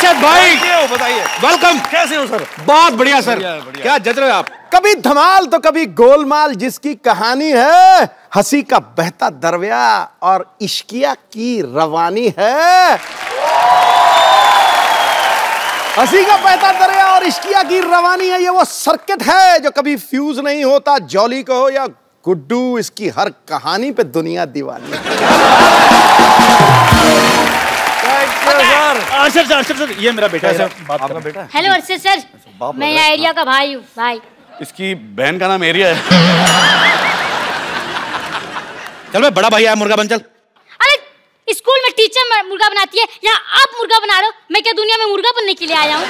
अर्शद भाई बताइए, वेलकम। कैसे हो सर? बहुत बढ़िया सर। क्या जज रहे हो आप? कभी धमाल तो कभी गोलमाल, जिसकी कहानी है हंसी का बहता दरिया और इश्किया की रवानी है। हंसी का बहता दरिया और इश्किया की रवानी है, ये वो सर्किट है जो कभी फ्यूज नहीं होता। जॉली कहो या गुड्डू, इसकी हर कहानी पे दुनिया दीवानी है। अर्शद सर, ये मेरा बेटा है। आपका बेटा है? हेलो अर्शद सर, मैं यहाँ एरिया का भाई हूँ। भाई इसकी बहन का नाम एरिया है। चल भाई, बड़ा भाई आया, मुर्गा बन चल। अरे स्कूल में टीचर मुर्गा बनाती है, यहाँ आप मुर्गा बना रहे हो। मैं क्या दुनिया में मुर्गा बनने के लिए आया हूँ?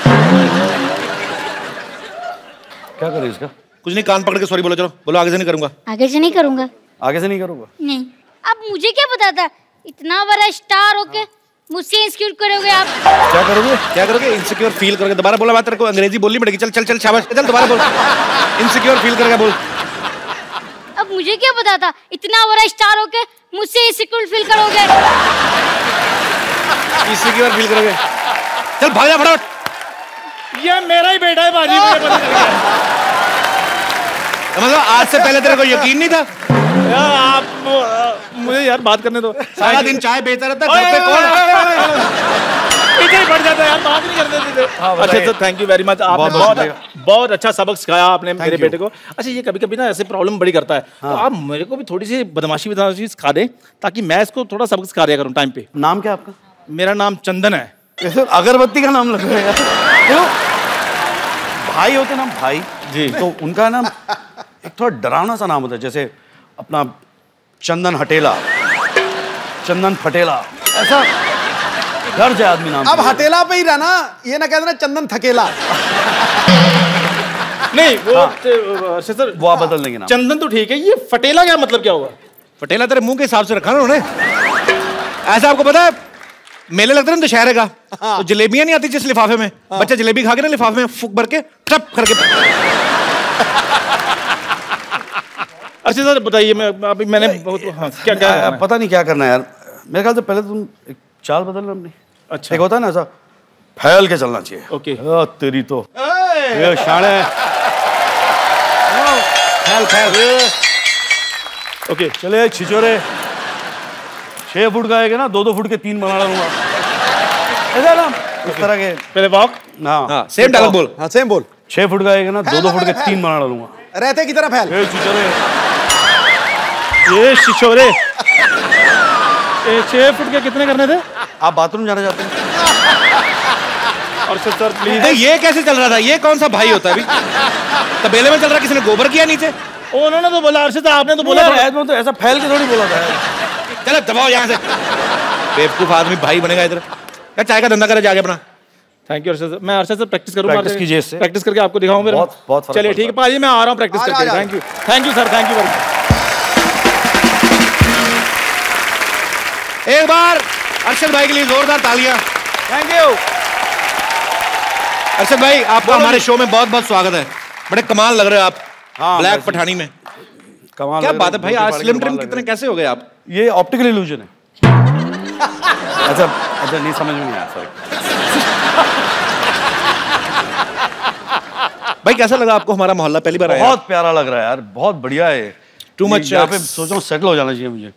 क्या करे इसका? कुछ नहीं, कान पकड़ के सॉरी बोलो। चलो बोलो, आगे से नहीं करूंगा। आगे से नहीं करूंगा। आगे से नहीं करूंगा? नहीं। अब मुझे क्या पता था, इतना बड़ा स्टार होके मुझसे इंसिक्योर करोगे आप? क्या करोगे? क्या करोगे? इनसिक्योर फील करोगे। दोबारा बोला बात, तेरे को अंग्रेजी बोलनी पड़ेगी। चल चल चल, शाबाश, चल दोबारा बोल। इनसिक्योर फील करेगा, बोल। अब मुझे क्या पता था, इतना बड़ा स्टार होके मुझसे इंसिक्योर फील करोगे? इनसिक्योर फील करोगे। चल भाग जा फटाफट। ये मेरा ही बेटा है बाजी। मतलब आज से पहले तेरे को यकीन नहीं था? आप मुझे यार बात करने दो। सारा दिन चाय बेचता रहता है, घर पे कौन पीछे ही पड़ जाता है यार, बात नहीं करने देते। अच्छा sir, thank you very much. आपने बहुत अच्छा सबक सिखाया आपने मेरे बेटे को। अच्छा, ये कभी कभी ना ऐसे प्रॉब्लम बड़ी करता है, तो आप मेरे को भी थोड़ी सी बदमाशी सिखा दें, ताकि मैं इसको थोड़ा सबक सिखा दिया करूँ टाइम पे। नाम क्या आपका? मेरा नाम चंदन है। अगरबत्ती का नाम लग रहा है। भाई होते ना भाई जी, तो उनका नाम एक थोड़ा डरावना सा नाम होता है, जैसे अपना चंदन हटेला, चंदन फटेला, ऐसा डर जाए आदमी नाम। अब हटेला पे ही रहना, ये ना कह देना चंदन थकेला। नहीं वो सर, वो आप बदल देंगे नाम। चंदन तो ठीक है, ये फटेला क्या मतलब क्या हुआ? फटेला तेरे मुंह के हिसाब से रखा ना उन्होंने। ऐसा आपको पता है, मेले लगते हैं ना दशहरे का, तो जलेबियां नहीं आती जिस लिफाफे में, बच्चा जलेबी खा के ना लिफाफे में फूक भर के टप करके। अच्छा सर बताइए, मैं अभी मैंने बहुत क्या क्या पता नहीं क्या करना है यार। मेरे ख्याल से पहले तुम एक चाल बदल लो अपनी। अच्छा, एक होता है ना ऐसा, फैल के चलना चाहिए। ओके। तेरी तो ये शाणे। फैल फैल। ओके चले छिचोरे, 6 फुट का आएगा ना, 2-2 फुट के 3 बना लूंगा। ऐसा ना इस तरह के। पहले वॉक। हाँ सेम डायलॉग बोल। हाँ सेम बोल। 6 फुट का आएगा ना, 2-2 फुट के 3 बना लूंगा। रहते की तरह फैल। ये छिचोरे, ये 6 फुट के कितने करने थे? आप बाथरूम जाना चाहते हैं? और सर प्लीज। ये कैसे चल रहा था? ये कौन सा भाई होता है अभी? तबेले में चल रहा, किसी ने गोबर किया नीचे? उन्होंने तो बोला, अर्शद आपने तो बोला तो ऐसा फैल के थोड़ी बोला था। चलो दबाओ यहाँ से। बेवकूफ आदमी भाई बनेगा इधर। क्या चाय का धंधा करे जाके अपना। Thank you Arshad sir. मैं अर्शद सर प्रैक्टिस करूंगा। प्रैक्टिस कीजिए इससे। प्रैक्टिस करके आपको दिखाऊं फिर। बहुत चलिए ठीक है पाजी, मैं आ रहा हूँ प्रैक्टिस करके। Thank you sir, thank you very much. एक बार अर्शद भाई के लिए जोरदार तालियां। थैंक यू अर्शद भाई, आपका हमारे शो में बहुत बहुत स्वागत है। बड़े कमाल लग रहे हो आप। हाँ, ब्लैक पठानी में कमाल। क्या बात है भाई, आज स्लिम ट्रिम कितने कैसे हो गए आप? ये ऑप्टिकल इल्यूजन है। अच्छा नहीं समझ में नहीं आया, सॉरी। भाई कैसा लगा आपको हमारा मोहल्ला? पहली बार आया? बहुत प्यारा लग रहा है यार, बहुत बढ़िया है। Too much. यहाँ पे सोच रहा हूँ सेटल हो जाना चाहिए मुझे।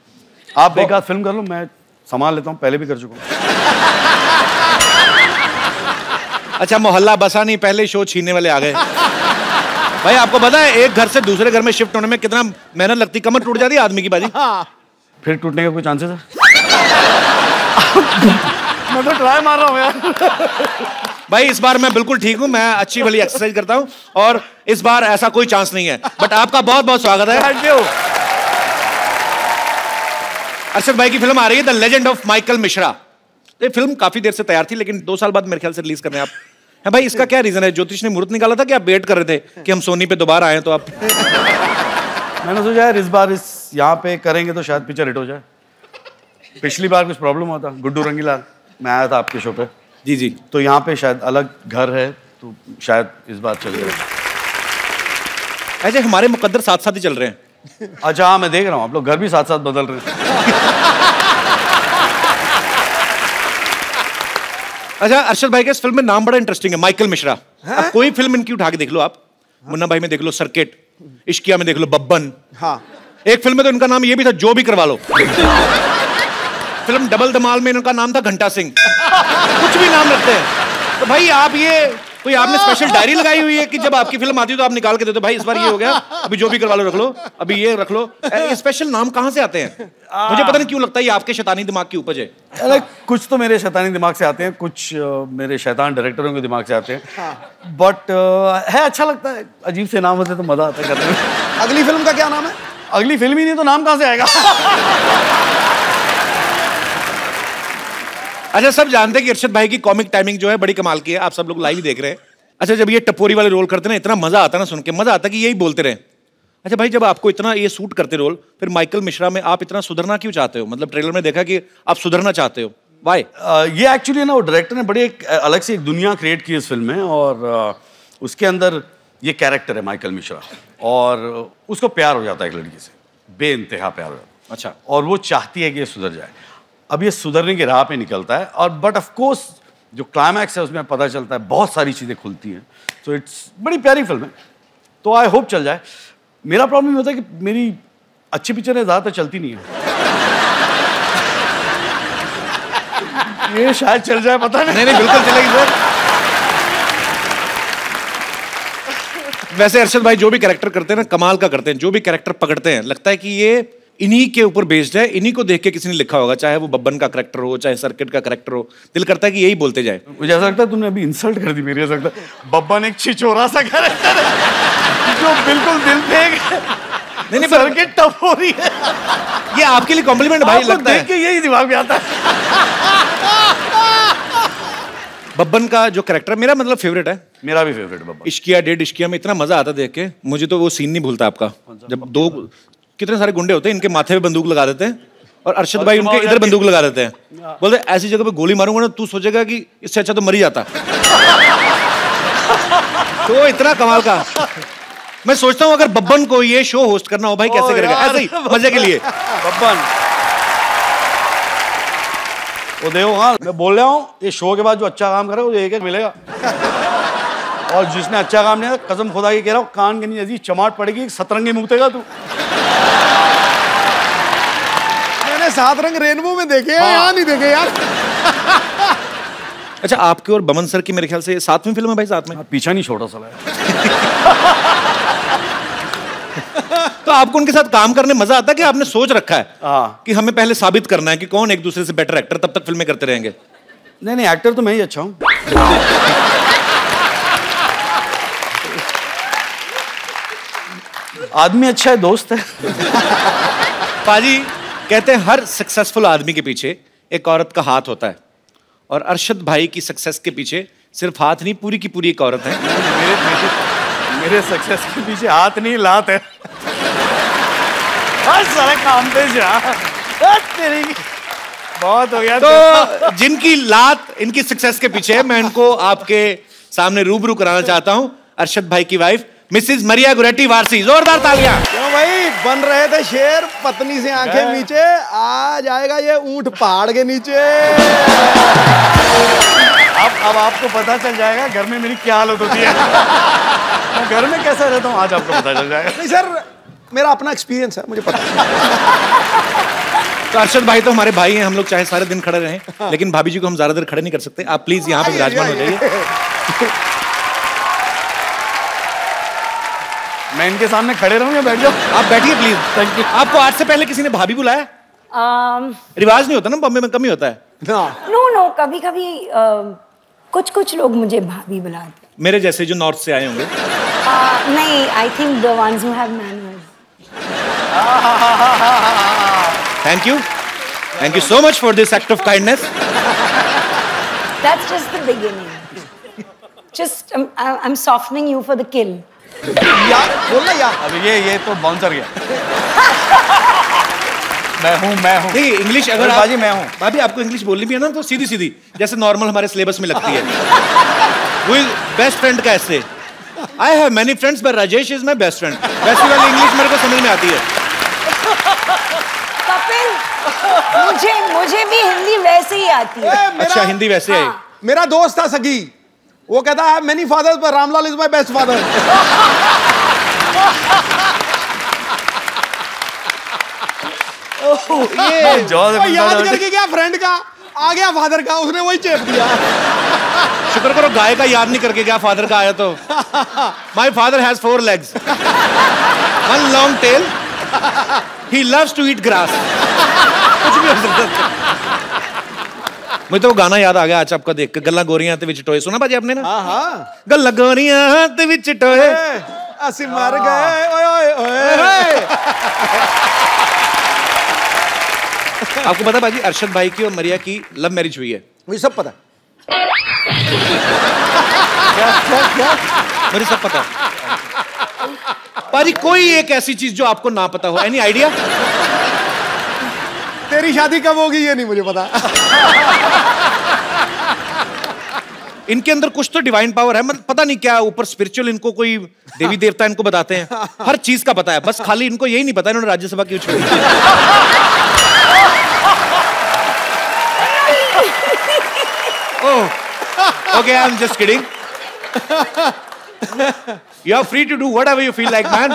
आप एक आध फिल्म कर लो, मैं संभाल लेता हूँ, पहले भी कर चुका हूँ। अच्छा मोहल्ला बसा नहीं, पहले शो छीनने वाले आ गए। भाई आपको पता है एक घर से दूसरे घर में शिफ्ट होने में कितना मेहनत लगती, कमर टूट जाती है आदमी की बाजी। फिर टूटने का कोई चांसेस है? मैं तो ट्राई मार रहा हूँ यार। भाई इस बार मैं बिल्कुल ठीक हूँ, मैं अच्छी वाली एक्सरसाइज करता हूँ और इस बार ऐसा कोई चांस नहीं है। बट आपका बहुत बहुत स्वागत है। Thank you. अर्शद भाई की फिल्म आ रही है the legend of Michael Mishra. ये फिल्म काफी देर से तैयार थी, लेकिन 2 साल बाद मेरे ख्याल से रिलीज करने आप है भाई। इसका क्या रीजन है? ज्योतिष ने मुहूर्त निकाला था कि आप वेट कर रहे थे कि हम सोनी पे दोबारा आए, तो आप? मैंने सोचा यार इस बार इस यहाँ पे करेंगे तो शायद पिक्चर हिट हो जाए। पिछली बार कुछ प्रॉब्लम हुआ था, गुड्डू रंगीला मैं आया था आपके शो पे। जी जी। तो यहाँ पे शायद अलग घर है, तो शायद इस बार चल जाए। ऐसे हमारे मुकद्दर साथ साथ ही चल रहे हैं। अच्छा हाँ, मैं देख रहा हूँ आप लोग घर भी साथ साथ बदल रहे हैं। अच्छा, अरशद भाई के इस फिल्म में नाम बड़ा इंटरेस्टिंग है, माइकल मिश्रा। अब कोई फिल्म इनकी उठा के देख लो आप, मुन्ना भाई में देख लो सर्किट, इश्किया में देख लो बब्बन। हाँ, एक फिल्म में तो इनका नाम ये भी था, जो भी करवा लो। फिल्म डबल धमाल में इनका नाम था घंटा सिंह। कुछ भी नाम रखते हैं। तो भाई आप ये कोई आपने स्पेशल डायरी लगाई हुई है कि जब आपकी फिल्म आती है तो आप निकाल के देते हो, भाई इस बार ये हो गया, अभी जो भी करवा लो रख लो, अभी ये रख लो। ये स्पेशल नाम कहाँ से आते हैं? मुझे पता नहीं क्यों लगता है ये आपके शैतानी दिमाग की उपज है। अरे कुछ तो मेरे शैतानी दिमाग से आते हैं, कुछ मेरे शैतान डायरेक्टरों के दिमाग से आते हैं। बट है, अच्छा लगता है, अजीब से नाम होते तो मजा आता है करने में। अगली फिल्म का क्या नाम है? अगली फिल्म ही नहीं तो नाम कहाँ से आएगा? अच्छा, सब जानते हैं कि अरशद भाई की कॉमिक टाइमिंग जो है बड़ी कमाल की है, आप सब लोग लाइव ही देख रहे हैं। अच्छा, जब ये टपोरी वाले रोल करते हैं ना, इतना मजा आता है ना सुन के, मजा आता है कि यही बोलते रहे। अच्छा भाई, जब आपको इतना ये सूट करते रोल, फिर माइकल मिश्रा में आप इतना सुधरना क्यों चाहते हो? मतलब ट्रेलर में देखा कि आप सुधरना चाहते हो, व्हाई? ये एक्चुअली ना, वो डायरेक्टर ने बड़ी एक अलग से एक दुनिया क्रिएट की इस फिल्म में, और उसके अंदर ये कैरेक्टर है माइकल मिश्रा, और उसको प्यार हो जाता है एक लड़की से, बेइंतहा प्यार हो जाता है। अच्छा। और वो चाहती है कि ये सुधर जाए। अब ये सुधरने की राह पे निकलता है, और बट ऑफ कोर्स जो क्लाइमैक्स है उसमें पता चलता है बहुत सारी चीज़ें खुलती हैं। तो इट्स बड़ी प्यारी फिल्म है, तो आई होप चल जाए। मेरा प्रॉब्लम होता है कि मेरी अच्छी पिक्चरें ज़्यादातर चलती नहीं है। ये शायद चल जाए, पता नहीं। नहीं, बिल्कुल चलेगी सर। वैसे अरशद भाई जो भी कैरेक्टर करते हैं ना, कमाल का करते हैं। जो भी कैरेक्टर पकड़ते हैं, लगता है कि ये इन्हीं के ऊपर बेस्ड है, इन्हीं को देख के किसी ने लिखा होगा, चाहे वो बब्बन का कैरेक्टर हो, चाहे सर्किट का कैरेक्टर हो। दिल करता है कि यही बोलते जाए। मुझे ऐसा लगता है तुमने अभी इंसल्ट कर दी मेरी। ऐसा लगता है बब्बन एक छिछोरा सा कैरेक्टर है जो बिल्कुल दिल पे नहीं, सर्किट टफ हो रही है। ये आपके लिए कॉम्प्लीमेंट भाई लगता है। देख के यही दिमाग में आता है। बब्बन का जो कैरेक्टर मेरा मतलब फेवरेट है। मेरा भी फेवरेट बब्बन। इश्किया, डेड इश्किया में इतना मजा आता देख के। मुझे तो वो सीन नहीं भूलता आपका, जब दो कितने सारे गुंडे होते हैं, इनके माथे पे बंदूक लगा देते हैं और अरशद भाई उनके इधर बंदूक लगा देते हैं। बोलते ऐसी जगह पे गोली मारूंगा ना, तू सोचेगा कि इससे अच्छा तो मर ही जाता। तो इतना कमाल का। मैं सोचता हूँ अगर बब्बन को ये शो होस्ट करना हो, भाई कैसे करेगा? ऐसे ही मजे के लिए। बब्बन वो देखो, हाँ मैं बोल रहा हूँ, ये शो के बाद जो अच्छा काम करे वो एक मिलेगा, और जिसने अच्छा काम नहीं किया, कसम खुदा की कह रहा हूँ, कान के नीचे चमाट पड़ेगी, सतरंगी मुक्तेगा तू। मैंने 7 रंग रेनबो में देखे हैं, यहाँ नहीं देखे यार। अच्छा, आपके और बमन सर की मेरे ख्याल से 7वीं फिल्म है भाई, साथ में। पीछा नहीं छोटा साला है। तो आपको उनके साथ काम करने मजा आता है कि आपने सोच रखा है कि हमें पहले साबित करना है कि कौन एक दूसरे से बेटर एक्टर, तब तक फिल्में करते रहेंगे? नहीं, एक्टर तो मैं ही अच्छा हूँ। आदमी अच्छा है, दोस्त है। पाजी कहते हैं हर सक्सेसफुल आदमी के पीछे एक औरत का हाथ होता है, और अरशद भाई की सक्सेस के पीछे सिर्फ हाथ नहीं, पूरी की पूरी एक औरत है। मेरे सक्सेस के पीछे हाथ नहीं, लात है। हर सारा काम पे जा। तेरी बहुत हो गया। तो जिनकी लात इनकी सक्सेस के पीछे है, मैं इनको आपके सामने रूबरू कराना चाहता हूं। अरशद भाई की वाइफ मिसेस मरिया गुरेटी वारसी, जोरदार तालियां। क्यों भाई, बन रहे थे शेर, पत्नी से आंखें नीचे, आ जाएगा ये ऊंट पहाड़ के नीचे। अब आपको पता चल जाएगा घर में मेरी क्या हालत होती है। मैं घर में कैसा रहता हूँ, आज आपको पता चल जाएगा। नहीं सर, मेरा अपना एक्सपीरियंस है, मुझे पता है। तो अरशद भाई तो हमारे भाई हैं, हम लोग चाहे सारे दिन खड़े रहें, लेकिन भाभी जी को हम ज्यादा देर खड़े नहीं कर सकते। आप प्लीज यहाँ पे विराजमान हो जाइए। मैं इनके सामने खड़े रहूं या बैठ जाऊं? आप बैठिए प्लीज। Thank you. आपको आज से पहले किसी ने भाभी बुलाया? रिवाज नहीं होता ना, बॉम्बे में कम ही होता है। नो, कभी कभी कुछ लोग मुझे भाभी बुलाते हैं। मेरे जैसे जो नॉर्थ से आए होंगे। नहीं, I think the ones who have manners. Thank you so much for this act of kindness. That's just the beginning. Just I'm softening you for the kill. यार बोलना यार। अब ये तो बाउंसर गया। मैं हूँ। नहीं, इंग्लिश अगर बाजी मैं हूँ। भाभी आपको इंग्लिश बोलनी भी है ना, तो सीधी सीधी जैसे नॉर्मल हमारे सिलेबस में लगती है। वो बेस्ट फ्रेंड का ऐसे, I have many friends but Rajesh is my best friend, वैसी वाली इंग्लिश मेरे को समझ में आती है। कपिल, मुझे भी हिंदी वैसे ही आती है। अच्छा, हिंदी वैसे है। मेरा दोस्त था सगी, वो कहता है मेनी फादर्स पर Ramlal is my best father. ये याद करके क्या फ्रेंड का आ गया फादर का, उसने वही चेप दिया। शुक्र करो गाय का याद नहीं करके गया, फादर का आया तो। My father has 4 legs, 1 long tail, he loves to eat grass। कुछ भी हो सकता है। मुझे तो वो गाना याद आ गया आज आपका देख के, गल्ला गोरियां ते विच टोए। सुना भाजी आपने ना? हाँ गल्ला गोरियां ते विच टोए, असी मर गए ओए ओए ओए। आपको पता भाजी अरशद भाई की और मरिया की लव मैरिज हुई है? मुझे सब पता। मुझे सब पता। भाजी कोई एक ऐसी चीज जो आपको ना पता हो, एनी आइडिया? तेरी शादी कब होगी ये नहीं मुझे पता। इनके अंदर कुछ तो डिवाइन पावर है, मतलब पता नहीं क्या ऊपर स्पिरिचुअल, इनको कोई देवी देवता इनको बताते हैं, हर चीज का पता है, बस खाली इनको यही नहीं पता इन्होंने राज्यसभा क्यों छोड़ी। Okay, I'm just kidding. You are free to do whatever you feel like, man.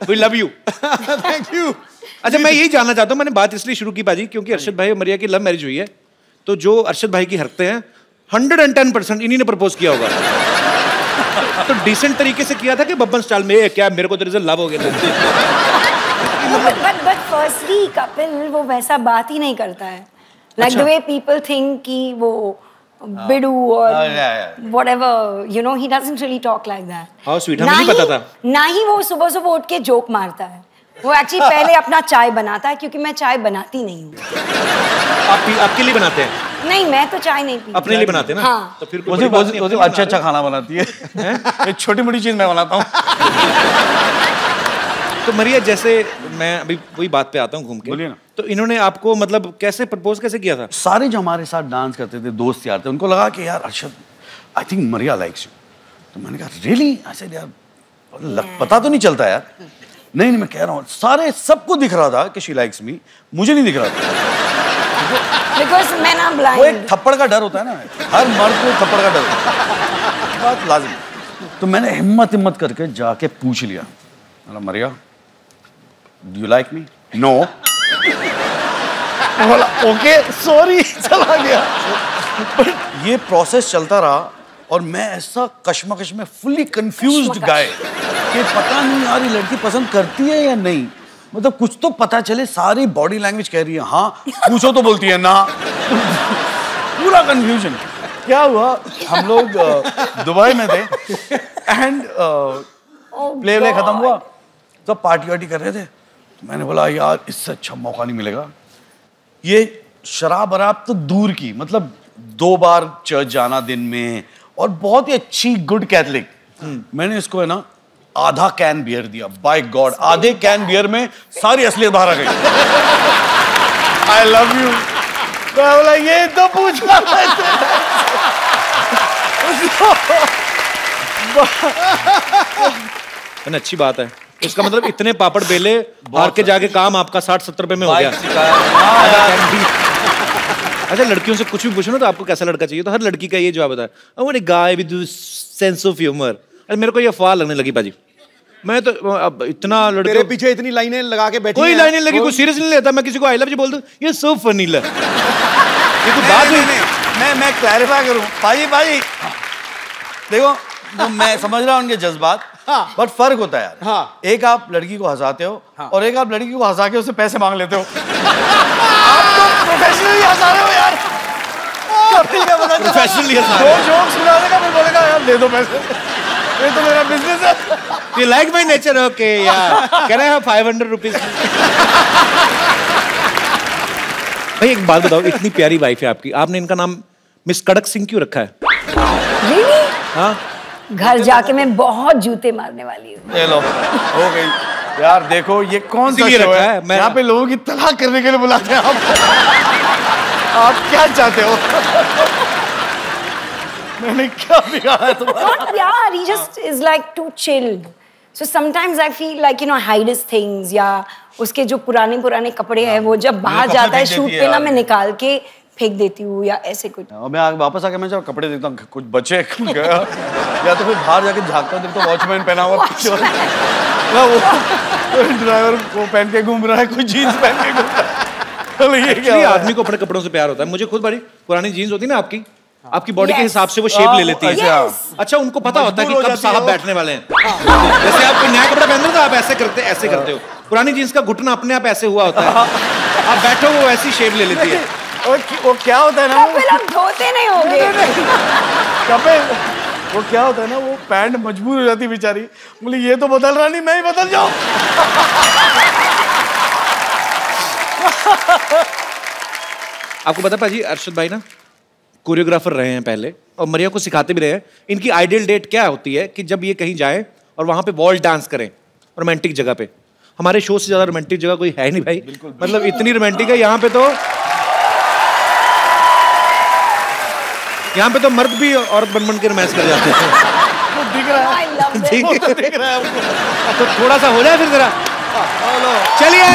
We love you. Thank you. अच्छा, मैं यही जानना चाहता हूँ, मैंने बात इसलिए शुरू की बाजी क्योंकि अरशद भाई और मरिया की लव मैरिज हुई है, तो जो अरशद भाई की हरकतें हैं 110% इन्हीं ने प्रपोज किया होगा। तो डिसेंट तरीके से किया था कि बब्बन स्टाइल में, क्या मेरे को तेरे से लव हो गया था? But firstly, कपिल वो वैसा बात ही नहीं करता है। Like the way people think कि वो बिडू और whatever, you know, he doesn't really talk like that. How sweet, हमें नहीं पता था। ना ही वो सुबह सुबह उठ के जोक मारता है। वो एक्चुअली पहले अपना चाय बनाता है, क्योंकि मैं चाय बनाती नहीं हूँ। आपके लिए बनाते हैं? नहीं, मैं तो चाय नहीं पीती। अपने लिए बनाते हैं ना? हाँ। तो फिर वो अच्छा खाना बनाती है। एक छोटी मोटी चीज मैं बनाता हूँ। तो मरिया, जैसे मैं अभी वही बात पे आता हूँ घूम के, बोलिए ना। तो इन्होंने आपको मतलब कैसे प्रपोज कैसे किया था? सारे जो हमारे साथ डांस करते थे दोस्त यार थे, उनको लगा कि यार Arshad, I think Maria likes you. तो मैंने कहा रियली? ऐसे यार पता तो नहीं चलता यार। नहीं मैं कह रहा हूँ, सारे सबको दिख रहा था कि शी लाइक्स मी, मुझे नहीं दिख रहा था। Because मैं ना blind। वो एक थप्पड़ का डर होता है ना, हर मर्द को थप्पड़ का डर होता है, बात लाजिम। तो मैंने हिम्मत करके जाके पूछ लिया, Maria do you like me? No. बोला ओके सॉरी, चला गया। बट ये प्रोसेस चलता रहा और मैं ऐसा कश्मकश में फुल्ली कंफ्यूज्ड गाय कि पता नहीं यार ये लड़की पसंद करती है या नहीं, मतलब कुछ तो पता चले। सारी बॉडी लैंग्वेज कह रही है हाँ, पूछो तो बोलती है ना। पूरा कंफ्यूजन। क्या हुआ, हम लोग दुबई में थे एंड प्ले खत्म हुआ, तो पार्टी वार्टी कर रहे थे। तो मैंने बोला यार इससे अच्छा मौका नहीं मिलेगा। ये शराब वराब तो दूर की, मतलब 2 बार चर्च जाना दिन में और बहुत ही अच्छी गुड कैथलिक। मैंने इसको है ना आधा कैन बियर दिया। बाय गॉड, आधे कैन बियर में सारी असलियत बाहर आ गई। I love you. तो बोला ये तो पूछना अच्छी बात है। इसका मतलब इतने पापड़ बेले हार के जाके काम आपका 60-70 रुपए में हो गया। अच्छा, लड़कियों से कुछ भी पूछो ना तो आपको कैसा लड़का चाहिए, तो हर लड़की का ये जवाब होता है, what a guy with sense of humour. अरे मेरे को ये अफवाह लगने लगी बाजी। मैं तो अब इतना लड़के तेरे पीछे इतनी लाइनें लगा के बैठी कोई लाइनें लगी, कोई सीरियस नहीं लेता। मैं किसी को आई लव यू बोल दूं, ये सो फनी ल। ये तो बात नहीं, मैं क्लैरिफाई करूं भाई देखो, मैं समझ रहा हूं उनके जज्बात, बट फर्क होता है यार। हाँ। एक आप लड़की को हंसाते हो और एक आप लड़की को हंसा के उससे पैसे मांग लेते हो। आप तो प्रोफेशनली हंसा रहे हो यार। प्रोफेशनली हंसा दो जोक सुना देगा, फिर बोलेगा यार दे दो पैसे, ये तो मेरा बिजनेस है। You like my nature? Okay, yeah. Can I have 500 rupees? भाई एक बात बताओ, इतनी प्यारी वाइफ है आपकी, आपने इनका नाम मिस कड़क सिंह क्यों रखा है? Really? हाँ? घर जाके मैं बहुत जूते मारने वाली हूँ। ले लो, हो गई यार। देखो ये कौन सा शो है, यहाँ पे लोगों की तलाक करने के लिए बुलाते हैं आप क्या चाहते हो? मैंने क्या बिगाड़ा है तुम्हारा? Not यार, he just is like too chilled. So sometimes I feel like, you know, hide his things, या उसके जो पुराने कपड़े हैं वो जब बाहर जाता है शूट पे ना, मैं निकाल के फेंक देती हूँ या ऐसे कुछ। और मैं वापस आके मैं जब कपड़े देखता हूँ कुछ बचे कुछ गया, या तो फिर बाहर जाके झाँकता हूँ तो वॉचमैन पहना हुआ वो ड्राइवर को पहन के घूम रहा है, कुछ जीन्स पहन के घूम रहा है। एक्चुअली आदमी को अपने कपड़ों से प्यार होता है। मुझे खुद बड़ी पुरानी जीन्स होती है ना आपकी बॉडी के हिसाब से वो शेप ले लेती है। अच्छा उनको पता होता है कि कब साहब बैठने वाले हैं। जैसे आप कोई नया कपड़ा पहनते हो तो आप ऐसे करते हो। पुरानी जीन्स का घुटना अपने आप ऐसे हुआ होता है, आप बैठो वो ऐसी शेप ले लेती है। वो क्या होता है ना, आप धोते नहीं होंगे। वो क्या होता है ना, वो पैंट मजबूर हो जाती बेचारी, बोली ये तो बदल रहा नहीं, मैं ही बदल जाऊं। आपको पता पाजी, अरशद भाई ना कोरियोग्राफर रहे हैं पहले और मरिया को सिखाते भी रहे हैं। इनकी आइडियल डेट क्या होती है कि जब ये कहीं जाए और वहां पे वॉल डांस करें रोमांटिक जगह पे। हमारे शो से ज्यादा रोमांटिक जगह कोई है नहीं भाई, मतलब इतनी रोमांटिक है यहाँ पे तो मर्द भी औरत बन के रोमांस कर जाते हैं। दिख रहा है तो थोड़ा सा हो जाए फिर जरा। चलिए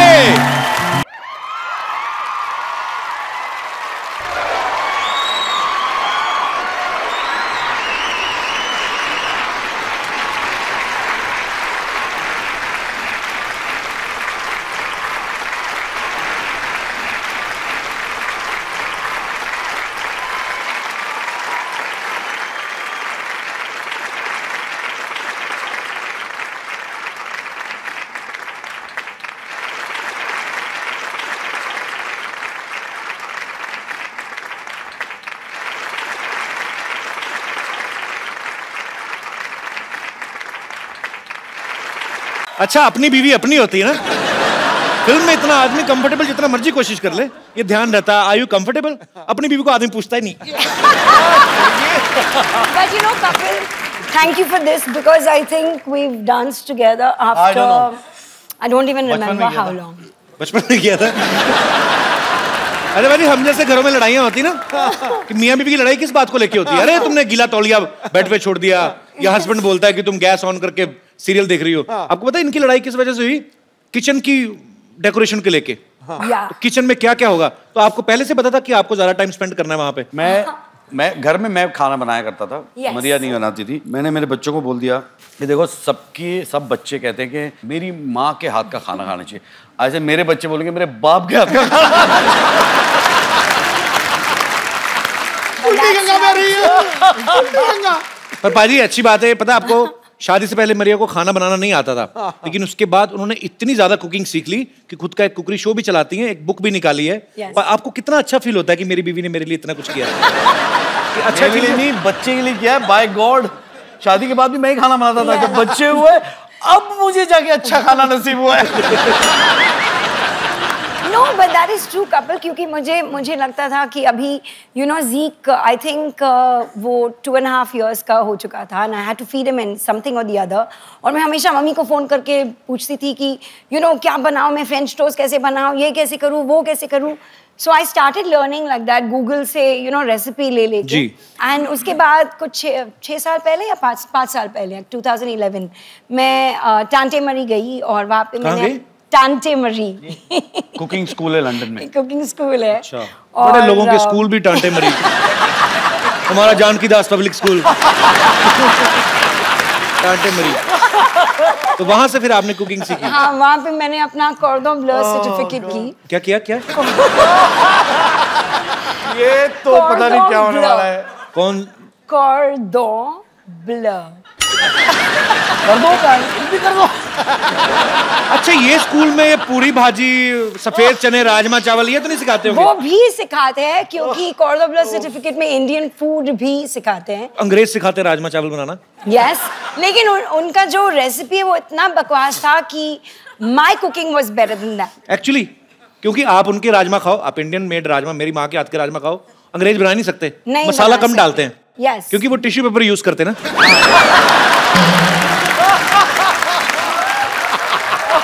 अच्छा, अपनी बीवी अपनी होती है ना। फिल्म में इतना आदमी कंफर्टेबल जितना मर्जी कोशिश कर ले, ये ध्यान रहता है, आर यू कंफर्टेबल? अपनी बीवी को आदमी पूछता ही नहीं। But you know, Kapil, thank you for this because I think we've danced together after I don't even remember how long. बचपन में किया था। अरे भाई, हम जैसे घरों में लड़ाइयाँ होती ना कि मियाँ बीवी की लड़ाई किस बात को लेके होती है? अरे तुमने गीला तौलिया बेड पे छोड़ दिया, या हस्बैंड बोलता है कि तुम गैस ऑन करके सीरियल देख रही हो। आपको पता है इनकी लड़ाई किस वजह से हुई? किचन की डेकोरेशन के लेके। तो किचन में क्या क्या होगा, तो आपको पहले से पता था कि आपको ज्यादा टाइम स्पेंड करना है वहां पे? मैं घर में मैं खाना बनाया करता था, मरिया नहीं बनाती थी। मैंने मेरे बच्चों को बोल दिया कि देखो, सब बच्चे कहते हैं कि मेरी माँ के हाथ का खाना खाना चाहिए, ऐसे मेरे बच्चे बोलेंगे मेरे बाप के हाथ का खाना। पर पाजी अच्छी बात है, पता है आपको, शादी से पहले मरिया को खाना बनाना नहीं आता था, लेकिन उसके बाद उन्होंने इतनी ज्यादा कुकिंग सीख ली कि खुद का एक कुकरी शो भी चलाती हैं, एक बुक भी निकाली है। पर आपको कितना अच्छा फील होता है कि मेरी बीवी ने मेरे लिए इतना कुछ किया? अच्छा के लिए नहीं, बच्चे के लिए किया है। बाय गॉड, शादी के बाद भी मैं ही खाना बनाता था। जब बच्चे हुए अब मुझे जाके अच्छा खाना नसीब हुआ है। No, but that is true, Kapil, क्योंकि मुझे लगता था कि अभी you know Zeke, I think वो 2.5 years का हो चुका था, and I had to feed him in something or the other. और मैं हमेशा मम्मी को फोन करके पूछती थी कि you know क्या बनाऊँ मैं, फ्रेंच टोस्ट कैसे बनाऊँ, ये कैसे करूँ, वो कैसे करूँ। So I started learning like that, Google से you know रेसिपी ले लेके। And उसके बाद कुछ 6 साल पहले या 5 साल पहले 2011 मैं टांटे मरी गई और वहाँ पे मैंने टांटे मरी कुकिंग स्कूल है लंदन में। कुकिंग स्कूल है। अच्छा, बड़े लोगों के स्कूल भी टांटे मरी। हमारा जानकी दास पब्लिक स्कूल टांटे मरी। तो वहां से फिर आपने कुकिंग सीखी? हाँ, वहाँ पे मैंने अपना कॉर्डन ब्लू सर्टिफिकेट की। क्या? ये तो पता नहीं क्या होने वाला है। कौन? कॉर्डन ब्लू। कर दो। अच्छा, ये स्कूल में ये पूरी भाजी, सफेद चने, राजमा चावल ये तो नहीं सिखाते होंगे? वो भी सिखाते हैं क्योंकि कॉर्डन ब्लू सर्टिफिकेट में इंडियन फूड भी सिखाते हैं। अंग्रेज सिखाते हैं राजमा चावल बनाना? यस, लेकिन उनका जो रेसिपी है वो इतना बकवास था कि my cooking was better than that. Actually क्योंकि आप उनके राजमा खाओ, आप इंडियन मेड राजमा, मेरी माँ के हाथ के राजमा खाओ, अंग्रेज बना नहीं सकते। मसाला कम डालते हैं। यस, क्योंकि वो टिश्यू पेपर यूज करते ना।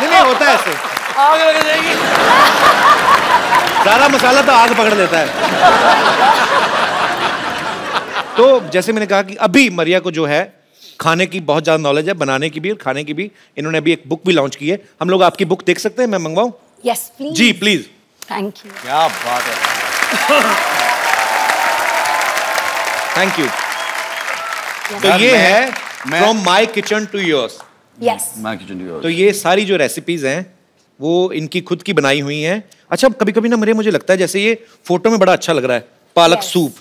नहीं होता है ऐसे, आग लग जाएगी। ज्यादा मसाला तो आग पकड़ लेता है। तो जैसे मैंने कहा कि अभी मरिया को जो है खाने की बहुत ज्यादा नॉलेज है, बनाने की भी और खाने की भी। इन्होंने अभी एक बुक भी लॉन्च की है। हम लोग आपकी बुक देख सकते हैं? मैं मंगवाऊं? Yes please. जी प्लीज। Thank you. क्या बात है। Thank you. तो ये है from my kitchen to yours. Yes. My kitchen to yours. तो ये सारी जो रेसिपीज हैं वो इनकी खुद की बनाई हुई हैं। अच्छा, कभी कभी ना मुझे लगता है जैसे ये फोटो में बड़ा अच्छा लग रहा है पालक सूप,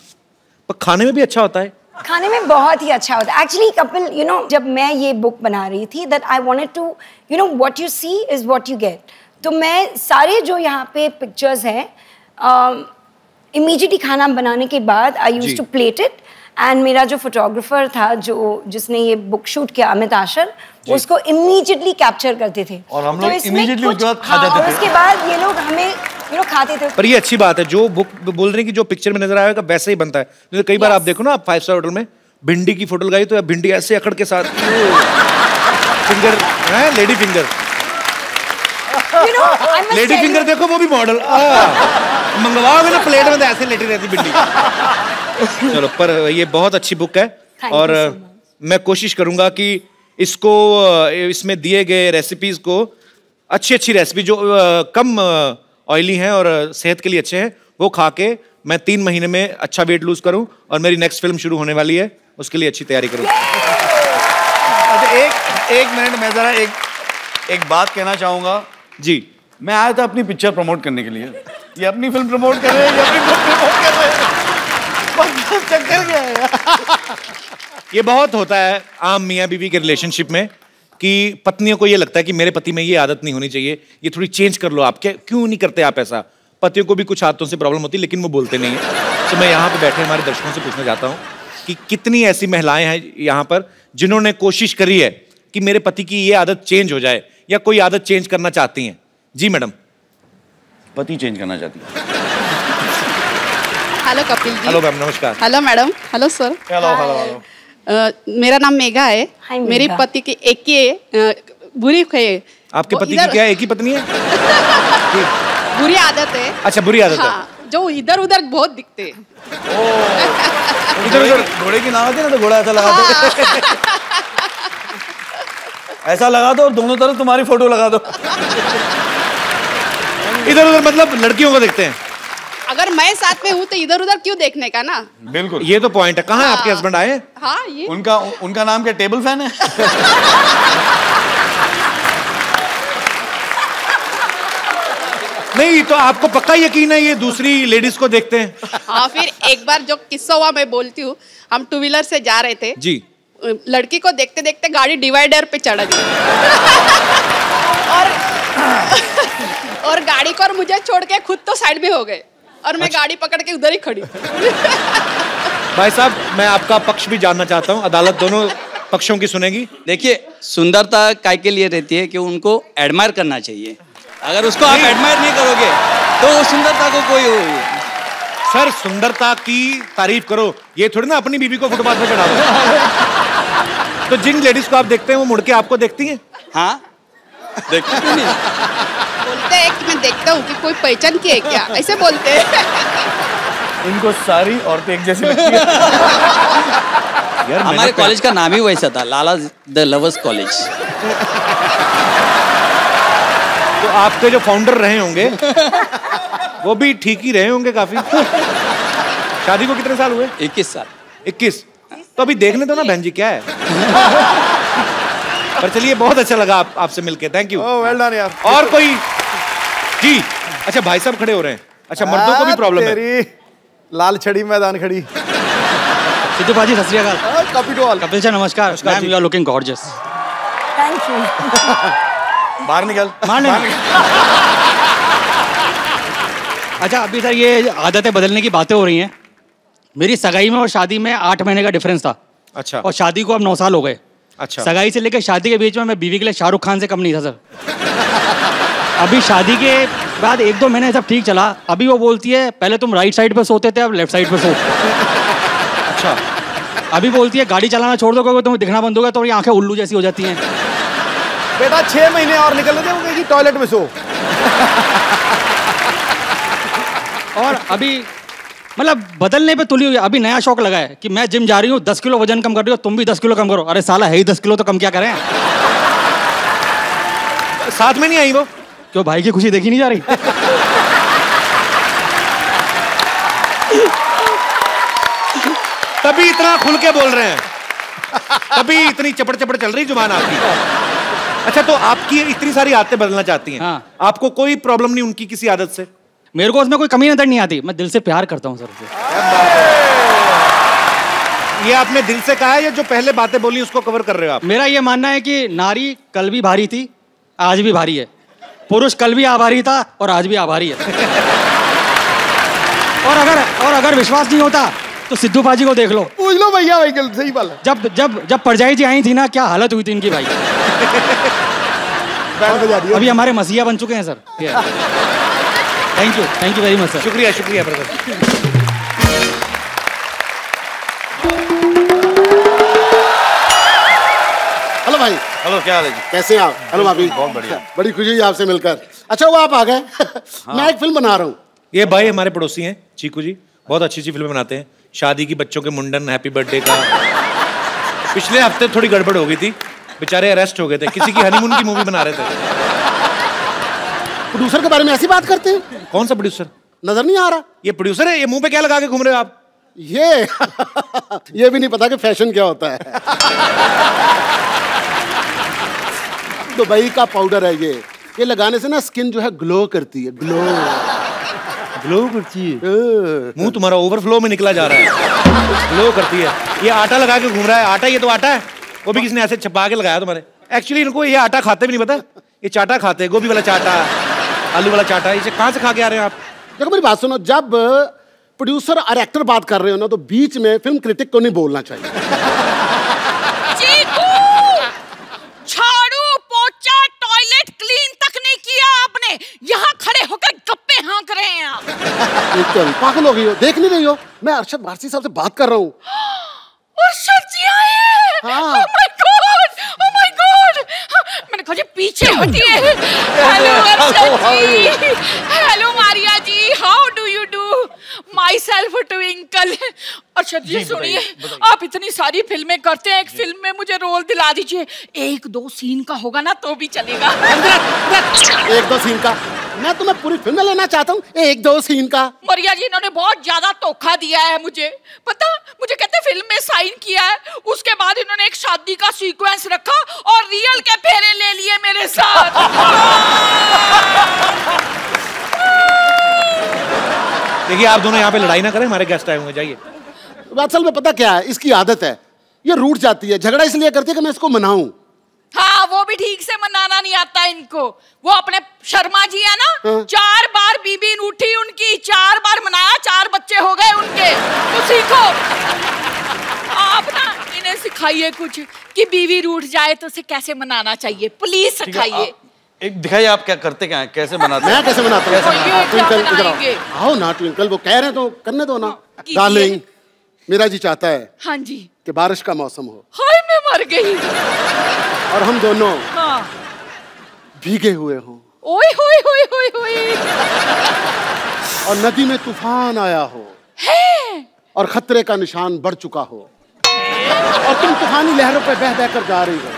पर खाने में भी अच्छा होता है। खाने में बहुत ही अच्छा होता है एक्चुअली। कपिल, यू नो, जब मैं ये बुक बना रही थी, that I wanted to, you know, what you see is what you get. तो मैं सारे जो यहाँ पे पिक्चर्स हैं, इमीडिएटली खाना बनाने के बाद I used to plate it, and मेरा जो फोटोग्राफर था जिसने ये बुक शूट किया, अमित आशर, उसको इमीडिएटली कैप्चर करते थे और हम लोग इसमें immediately कुछ- उसके बाद खा हाँ, जाते और थे। उसके बाद ये लोग हमें खाते थे। पर ये अच्छी बात है, जो बुक बोल रहे हैं कि जो पिक्चर में नजर आएगा वैसे ही बनता है। जैसे कई बार आप देखो ना, आप 5 स्टार होटल में भिंडी की फोटो लगाई तो भिंडी ऐसे अकड़ के साथ फिंगर है, lady finger. You know, I must lady tell finger you- देखो, वो भी मॉडल मंगवाओगे ना प्लेट में तो ऐसे लेटी रहती भिंडी। चलो, पर ये बहुत अच्छी बुक है Thank you और so much. मैं कोशिश करूंगा कि इसको इसमें दिए गए रेसिपीज को अच्छी रेसिपी जो कम ऑयली हैं और सेहत के लिए अच्छे हैं, वो खा के मैं 3 महीने में अच्छा वेट लूज करूं और मेरी नेक्स्ट फिल्म शुरू होने वाली है, उसके लिए अच्छी तैयारी करूं। अच्छा, एक मिनट, मैं जरा एक बात कहना चाहूंगा जी। मैं आया था अपनी पिक्चर प्रमोट करने के लिए। ये अपनी फिल्म प्रमोट कर रहे हैं, ये अपनी फिल्म प्रमोट कर रहे हैं। चक्कर क्या है यार? ये बहुत होता है आम मियाँ बीवी के रिलेशनशिप में कि पत्नियों को ये लगता है कि मेरे पति में ये आदत नहीं होनी चाहिए, ये थोड़ी चेंज कर लो आप। क्यों नहीं करते आप ऐसा? पतियों को भी कुछ आदतों से प्रॉब्लम होती है लेकिन वो बोलते नहीं है। तो मैं यहाँ पे बैठे हमारे दर्शकों से पूछना चाहता हूँ कि कितनी ऐसी महिलाएं हैं यहाँ पर जिन्होंने कोशिश करी है कि मेरे पति की ये आदत चेंज हो जाए या कोई आदत चेंज करना चाहती हैं? जी मैडम। पति चेंज करना चाहती है। Hello Kapil ji. Hello ma'am, नमस्कार। Hello madam. Hello sir. Hello. मेरा नाम मेघा है। Hi, मेघा। मेरी पति की एक ही बुरी है। आपके वो पति की इधर- क्या एक ही पत्नी है? बुरी आदत है। अच्छा, बुरी आदत है। हाँ, जो इधर उधर बहुत दिखते हैं। इधर उधर घोड़े की नाव आती है ना, तो घोड़ा ऐसा लगा दो। ऐसा लगा दो और दोनों तरफ तुम्हारी फोटो लगा दो। इधर उधर मतलब लड़कियों को देखते हैं। अगर मैं साथ में हूँ तो इधर उधर क्यों देखने का ना? बिल्कुल। ये तो पॉइंट है। कहाँ है आपके हस्बैंड? आए? हाँ, ये उनका नाम क्या टेबल फैन है? नहीं, तो आपको पक्का यकीन है ये दूसरी लेडीज को देखते हैं? हाँ, फिर एक बार जो किस्सा हुआ मैं बोलती हूँ। हम 2 व्हीलर से जा रहे थे जी। लड़की को देखते देखते गाड़ी डिवाइडर पे चढ़ गई और गाड़ी को और मुझे छोड़ के खुद तो साइड में हो गए और मैं गाड़ी पकड़ के उधर ही खड़ी। भाई साहब, मैं आपका पक्ष भी जानना चाहता हूँ, अदालत दोनों पक्षों की सुनेगी। देखिए, सुंदरता काय के लिए रहती है कि उनको एडमायर करना चाहिए। अगर उसको आप एडमायर नहीं करोगे तो वो सुंदरता को कोई सर, सुंदरता की तारीफ करो, ये थोड़ी ना अपनी बीवी को फुटपाथ पे चढ़ा दो। तो जिन लेडीज को आप देखते हैं वो मुड़ के आपको देखती हैं? हाँ, देखते क्यों नहीं? बोलते हैं कि मैं देखता हूँ कि कोई पहचान की है क्या, ऐसे बोलते हैं। इनको सारी औरतें एक जैसी लगती है। यार, हमारे कॉलेज का नाम ही वैसा था, लाला द लवर्स कॉलेज। तो आपके जो फाउंडर रहे होंगे वो भी ठीक ही रहे होंगे काफी। शादी को कितने साल हुए? 21 साल। 21। तो अभी देखने दो ना बहन जी, क्या है। पर चलिए, बहुत अच्छा लगा आपसे मिलके, थैंक यू। वेल डन यार। और कोई? जी। अच्छा, भाई साहब खड़े हो रहे हैं। अच्छा, मर्दों को भी प्रॉब्लम है? तेरी लाल छड़ी मैदान खड़ी। सिद्धू पाजी, सत श्री अकाल। कपिल कपिल सर, नमस्कार। Ma'am, you are looking gorgeous. Thank you. बाहर निकल। अच्छा, अभी सर ये आदतें बदलने की बातें हो रही हैं। मेरी सगाई में और शादी में 8 महीने का डिफरेंस था। अच्छा। और शादी को अब 9 साल हो गए। अच्छा। सगाई से लेकर शादी के बीच में मैं बीवी के लिए शाहरुख खान से कम नहीं था सर। अभी शादी के बाद 1-2 महीने सब ठीक चला। अभी वो बोलती है पहले तुम राइट साइड पे सोते थे, अब लेफ्ट साइड पे सो। अच्छा। अभी बोलती है गाड़ी चलाना छोड़ दो, क्योंकि तुम्हें दिखना बंद होगा तो आंखें उल्लू जैसी हो जाती हैं। बेटा 6 महीने और निकलने दे, वो कहेगी टॉयलेट में सो। और अभी मतलब बदलने पे तुली हुई है। अभी नया शौक लगा है कि मैं जिम जा रही हूँ, 10 किलो वजन कम कर रही हो, तुम भी 10 किलो कम करो। अरे साला है ही 10 किलो, तो कम क्या करें? साथ में नहीं आई वो? क्यों, भाई की खुशी देखी नहीं जा रही? तभी इतना खुल के बोल रहे हैं, तभी इतनी चपड़ चपड़ चल रही जुबान आपकी। अच्छा, तो आपकी इतनी सारी आदतें बदलना चाहती हैं। हाँ। आपको कोई प्रॉब्लम नहीं उनकी किसी आदत से? मेरे को उसमें कोई कमी नजर नहीं आती, मैं दिल से प्यार करता हूँ सर से। ये आपने दिल से कहा है या जो पहले बातें बोली उसको कवर कर रहे हो आप? मेरा ये मानना है कि नारी कल भी भारी थी, आज भी भारी है। पुरुष कल भी आभारी था और आज भी आभारी है। और अगर विश्वास नहीं होता तो सिद्धू पाजी को देख लो। पूछ लो भैया, भाई सही बात है। जब परजाई जी आई थी ना, क्या हालत हुई थी इनकी भाई। बैंड बजा दिया। अभी हमारे मसीहा बन चुके हैं sir. Thank you very much sir. शुक्रिया शुक्रिया ब्रदर। हेलो भाई। हेलो, क्या हाल है जी? कैसे हैं आप? हेलो भाभी। बहुत बढ़िया। बड़ी खुशी हुई आपसे मिलकर। अच्छा वो आप आ गए। मैं एक फिल्म बना रहा हूँ। ये भाई हमारे पड़ोसी हैं चीकू जी, बहुत अच्छी अच्छी फिल्में बनाते हैं। शादी की, बच्चों के मुंडन, हैप्पी बर्थडे का। पिछले हफ्ते थोड़ी गड़बड़ हो गई थी, बेचारे अरेस्ट हो गए थे, किसी की हनीमून की मूवी बना रहे थे। प्रोड्यूसर के बारे में ऐसी बात करते हैं? कौन सा प्रोड्यूसर? नजर नहीं आ रहा? ये प्रोड्यूसर है? ये मुंह पे क्या लगा के घूम रहे हो आप? ये ये भी नहीं पता कि फैशन क्या होता है। दुबई का पाउडर है ये लगाने से ना स्किन जो है ग्लो करती है। ग्लो करती है। मुंह तुम्हारा ओवरफ्लो में निकला जा रहा है, ग्लो करती है। ये आटा लगा के घूम रहा है। आटा, ये तो आटा है, वो भी किसने ऐसे छपा के लगाया तुम्हारे। एक्चुअली इनको ये आटा खाते भी नहीं पता, ये चाटा खाते हैं, गोभी वाला चाटा, आलू वाला चाटा। इसे कहाँ से खा के आ रहे हैं आप? देखो मेरी बात सुनो, जब प्रोड्यूसर और एक्टर बात कर रहे हो ना, तो बीच में फिल्म क्रिटिक को नहीं बोलना चाहिए। झाड़ू पोछा टॉयलेट क्लीन तक नहीं किया आपने, यहाँ खड़े होकर गप्पे हाँक रहे हैं आप। चल पागल हो गई हो, देख नहीं रही हो? मैं अरशद वारसी साहब से बात कर रहा हूँ। अरशद जी आए हैं। हाँ। Oh my God! मैंने कहा जी पीछे हटिए। Hello Arshad ji, hello Maria ji, how do you do? Myself Twinkle. Arshad ji सुनिए, आप इतनी सारी फिल्में करते हैं, एक फिल्म में मुझे रोल दिला दीजिए। 1-2 सीन का होगा ना तो भी चलेगा। 1-2 सीन का? मैं तुम्हें पूरी फिल्म लेना चाहता हूँ, 1-2 सीन का। मरिया जी इन्होंने बहुत ज्यादा धोखा दिया है मुझे, पता मुझे कहते फिल्म में साइन किया है, उसके बाद इन्होंने एक शादी का सीक्वेंस रखा और रियल के फेरे ले लिए मेरे साथ। देखिए आप दोनों यहाँ पे लड़ाई ना करें, हमारे गेस्ट आए होंगे, जाइए। असल में पता क्या है, इसकी आदत है, ये रूठ जाती है, झगड़ा इसलिए करती है कि मैं इसको मनाऊं। हाँ, वो भी ठीक से मनाना नहीं आता इनको। वो अपने शर्मा जी है ना, 4 बार बीबी रूठी उनकी, 4 बार मनाया, 4 बच्चे हो गए उनके। तो सीखो आप ना, इन्हें सिखाइए कुछ कि बीवी रूठ जाए तो उसे कैसे मनाना चाहिए, प्लीज सिखाइए। एक दिखाइए आप क्या करते, क्या है, कैसे बनाते हैं? मैं कैसे बनाता हूँ? ट्विंकल इधर बनाएंगे? आओ ना ट्विंकल, वो कह रहे हैं तो करने दो ना। डार्लिंग, मेरा जी चाहता है हाँ जी कि बारिश का मौसम हो। हाय मैं मर गई। और हम दोनों हाँ। भीगे हुए हों। ओए होए होए होए होए। और नदी में तूफान आया हो है। और खतरे का निशान बढ़ चुका हो और तुम तूफानी लहरों पे बह बह कर जा रही हो।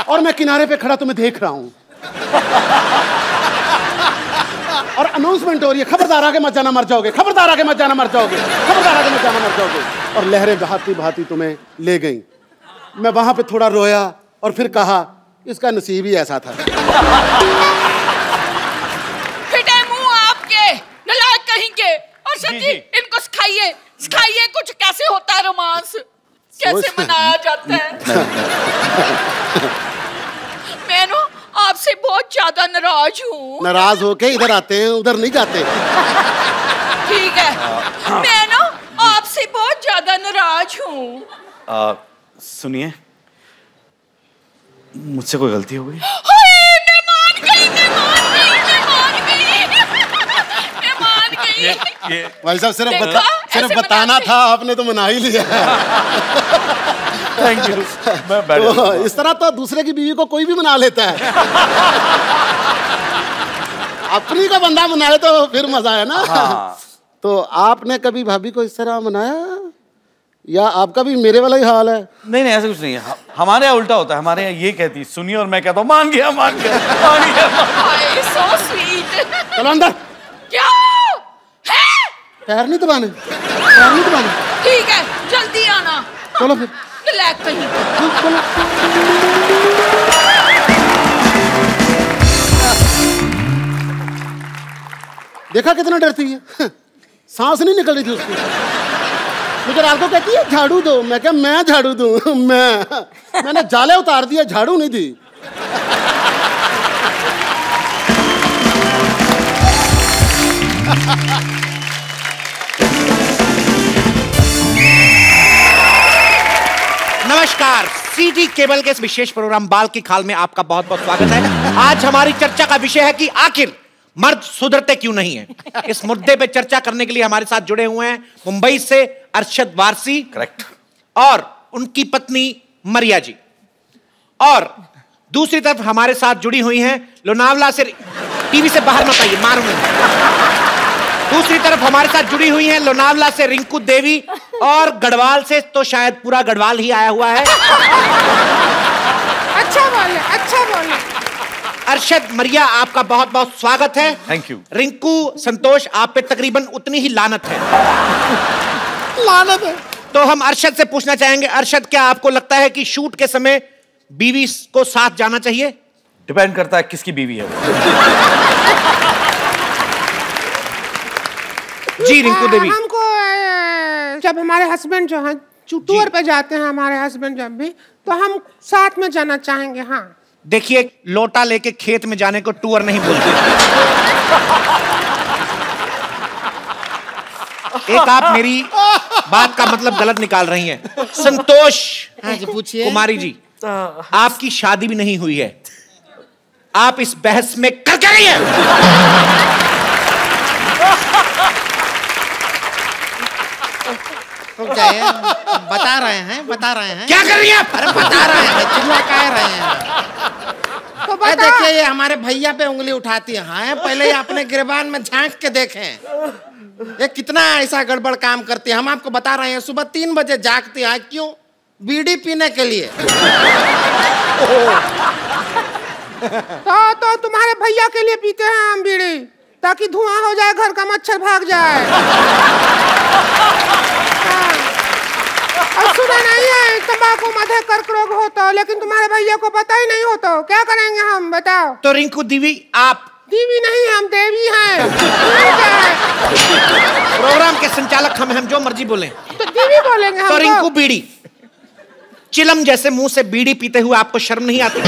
और मैं किनारे पे खड़ा तुम्हें देख रहा हूं और अनाउंसमेंट हो रही है, खबरदार आगे मत जाना मर जाओगे, खबरदार आगे मत जाना मर जाओगे, खबरदार आगे मत जाना मर जाओगे। और लहरें बहाती बहाती तुम्हें ले गईं। मैं वहां पे थोड़ा रोया और फिर कहा इसका नसीब ही ऐसा था। फिटे मुंह आपके, नालायक कहेंगे। और सच्ची इनको सिखाइए, सिखाइए कुछ कैसे होता है रोमांस, कैसे मनाया जाता है। मैं ना आपसे बहुत ज्यादा नाराज हूँ। नाराज होके इधर आते हैं, उधर नहीं जाते। ठीक है, मैं ना आपसे बहुत ज्यादा नाराज हूँ। सुनिए, मुझसे कोई गलती हो गई? मैं मान गई, मैं मान गई, मैं मान गई, मैं मान गई। भाई साहब सिर्फ बताना था, आपने तो मना ही लिया। Thank you. तो इस तरह तो दूसरे की बीवी को कोई भी मना लेता है। अपनी का बंदा मना ले तो फिर मजा है ना। हाँ। तो आपने कभी भाभी को इस तरह मनाया या आपका भी मेरे वाला ही हाल है? नहीं नहीं, ऐसा कुछ नहीं है। हमारे यहाँ उल्टा होता है। हमारे यहाँ ये कहती सुनिए और मैं कहता हूँ मान गया मान गया मान गया। So sweet. चलो अंदर। क्या है? पैर नहीं दबाने, पैर नहीं दबाने। ठीक है, जल्दी आना। चलो फिर। ब्लैक कहीं। चलो। देखा कितना डरती है, सांस नहीं निकल रही थी उसकी। मुझे रात को कहती है झाड़ू दो, मैं क्या मैं झाड़ू दूं? मैंने जाले उतार दिया, झाड़ू नहीं दी। नमस्कार, सीटी केबल के इस विशेष प्रोग्राम बाल की खाल में आपका बहुत बहुत स्वागत है। आज हमारी चर्चा का विषय है कि आखिर मर्द सुधरते क्यों नहीं है। इस मुद्दे पे चर्चा करने के लिए हमारे साथ जुड़े हुए हैं मुंबई से अरशद वारसी, करेक्ट, और उनकी पत्नी मरिया जी, और दूसरी तरफ हमारे साथ जुड़ी हुई हैं लोनावला से, टीवी से बाहर मत आइए मारूंगा। दूसरी तरफ हमारे साथ जुड़ी हुई हैं लोनावला से रिंकू देवी, और गढ़वाल से तो शायद पूरा गढ़वाल ही आया हुआ है। अच्छा बोले, अच्छा बोले। अरशद, मरिया, आपका बहुत बहुत स्वागत है। Thank you. रिंकू, संतोष, आप पे तकरीबन उतनी ही लानत है। लानत है। तो हम अरशद से पूछना चाहेंगे, अरशद, क्या आपको लगता है कि शूट के समय बीवी को साथ जाना चाहिए? डिपेंड करता है किसकी बीवी है वो। जी रिंकू देवी। हमको जब हमारे हस्बैंड जो है टूर पे जाते हैं, हमारे हस्बैंड जब भी, तो हम साथ में जाना चाहेंगे। हाँ, देखिए, लोटा लेके खेत में जाने को टूर नहीं बोलते। एक आप मेरी बात का मतलब गलत निकाल रही हैं। संतोष, हाँ जी, पूछिए। कुमारी जी, आपकी शादी भी नहीं हुई है, आप इस बहस में कर क्या रही हैं? बता रहे हैं क्या कर रही हैं आप? अरे बता रहे हैं, चिल्ला कह रहे हैं। तो देखिए, ये हमारे भैया पे उंगली उठाती है। पहले ये अपने गिरबान में झांक के देखें, ये कितना ऐसा गड़बड़ काम करती है। हम आपको बता रहे हैं, सुबह 3 बजे जागती है। क्यों? बीड़ी पीने के लिए। तो तुम्हारे भैया के लिए पीते हैं हम बीड़ी, ताकि धुआं हो जाए, घर का मच्छर भाग जाए। और सुना नहीं है, तंबाकू मधे कर्क रोग होता, लेकिन तुम्हारे भैया को पता ही नहीं होता। क्या करेंगे हम, बताओ? तो रिंकू देवी, आप देवी नहीं, हम देवी हैं। प्रोग्राम के संचालक हम जो मर्जी बोलें तो देवी बोलेंगे हम। तो रिंकू, बीड़ी, चिलम जैसे मुंह से बीड़ी पीते हुए आपको शर्म नहीं आती?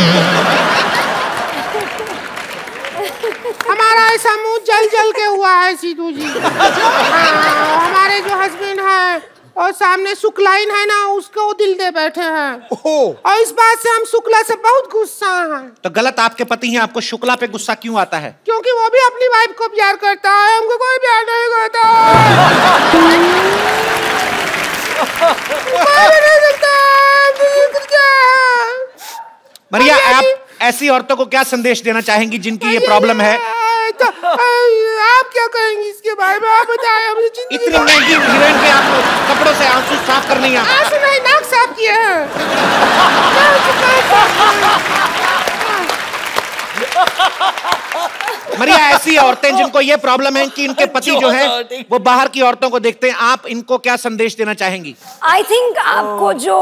हमारा ऐसा मुंह जल जल के हुआ है सीधू जी। हमारे जो हस्बैंड हैं और सामने शुक्लाइन है ना, उसको दिल दे बैठे हैं। और इस बात से हम शुक्ला से बहुत गुस्सा हैं। तो गलत आपके पति हैं, आपको शुक्ला पे गुस्सा क्यों आता है? क्योंकि वो भी अपनी वाइफ को प्यार करता है, हमको कोई प्यार नहीं करता। मरिया, आप ऐसी औरतों को क्या संदेश देना चाहेंगी जिनकी ये प्रॉब्लम है? तो आप क्या कहेंगी इसके बारे में, आप बताएं। इतनी महंगी हीरोइन के आप कपड़ों से आंसू साफ कर नहीं आते? आंसू नहीं, नाक साफ किए हैं। मरिया, ऐसी औरतें जिनको ये प्रॉब्लम है कि इनके पति जो है वो बाहर की औरतों को देखते हैं, आप इनको क्या संदेश देना चाहेंगी? आई थिंक आपको जो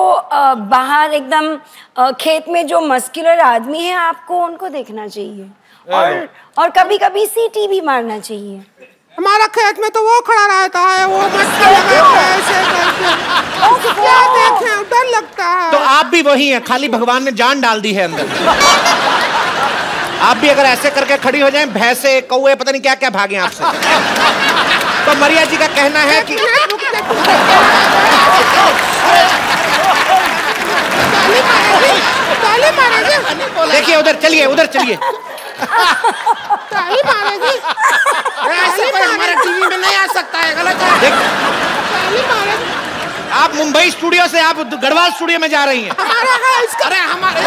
बाहर एकदम खेत में जो मस्कुलर आदमी है, आपको उनको देखना चाहिए, और कभी कभी सीटी भी मारना चाहिए। हमारा खेत में तो वो खड़ा रहता है, वो मस्का लगा के ऐसे करके। क्या देखें, डर लगता है। तो आप भी वही हैं, खाली भगवान ने जान डाल दी है अंदर। आप भी अगर ऐसे करके खड़ी हो जाएं, भैंसे, कौवे, पता नहीं क्या क्या भागे आपसे। तो मरिया जी का कहना है कि देखिए, उधर चलिए, उधर चलिए। ताली मारेगी। ऐसे कोई हमारे टीवी में नहीं आ सकता है, गलत है। ताली मारेगी। आप मुंबई स्टूडियो से आप गढ़वाल स्टूडियो में जा रही हैं। हमारा है इसका। अरे हमारे